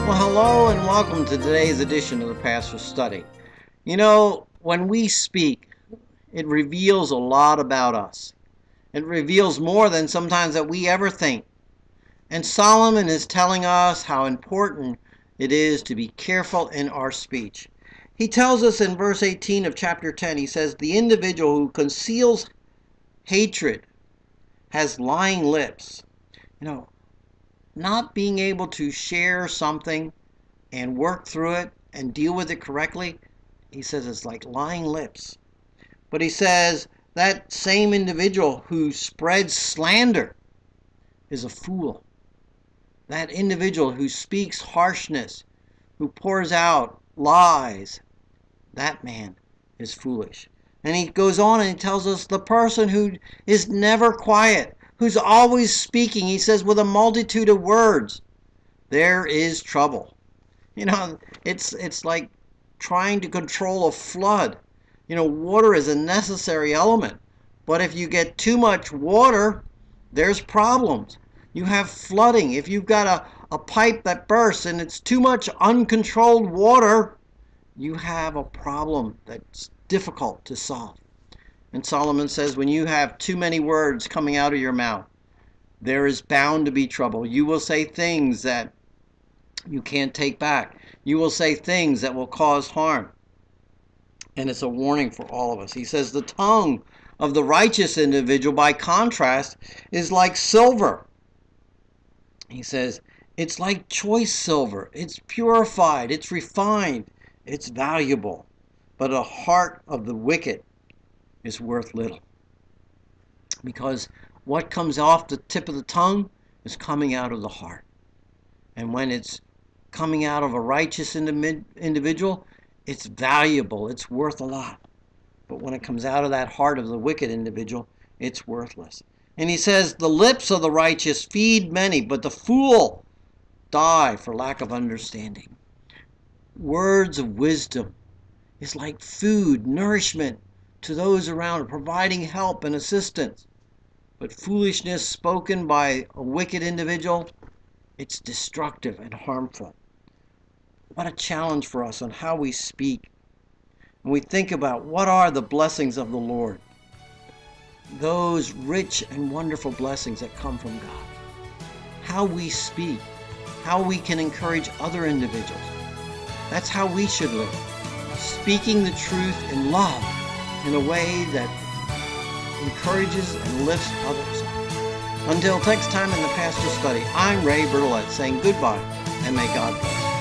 Well, hello and welcome to today's edition of the Pastor's Study. You know, when we speak, it reveals a lot about us. It reveals more than sometimes that we ever think. And Solomon is telling us how important it is to be careful in our speech. He tells us in verse 18 of chapter 10, he says, the individual who conceals hatred has lying lips. Not being able to share something and work through it and deal with it correctly, he says it's like lying lips. But he says that same individual who spreads slander is a fool. That individual who speaks harshness, who pours out lies, that man is foolish. And he goes on and he tells us the person who is never quiet, who's always speaking, he says, with a multitude of words, there is trouble. It's like trying to control a flood. Water is a necessary element. But if you get too much water, there's problems. You have flooding. If you've got a pipe that bursts and it's too much uncontrolled water, you have a problem that's difficult to solve. And Solomon says when you have too many words coming out of your mouth, there is bound to be trouble. You will say things that you can't take back. You will say things that will cause harm. And it's a warning for all of us. He says the tongue of the righteous individual, by contrast, is like silver. He says it's like choice silver. It's purified. It's refined. It's valuable. But the heart of the wicked is worth little. Because what comes off the tip of the tongue is coming out of the heart. And when it's coming out of a righteous individual, it's valuable, it's worth a lot. But when it comes out of that heart of the wicked individual, it's worthless. And he says, the lips of the righteous feed many, but the fool die for lack of understanding. Words of wisdom is like food, nourishment to those around, providing help and assistance. But foolishness spoken by a wicked individual, it's destructive and harmful. What a challenge for us on how we speak. And we think about what are the blessings of the Lord. Those rich and wonderful blessings that come from God. How we speak. How we can encourage other individuals. That's how we should live. Speaking the truth in love in a way that encourages and lifts others up. Until next time in the Pastor's Study, I'm Ray Bertolette saying goodbye and may God bless.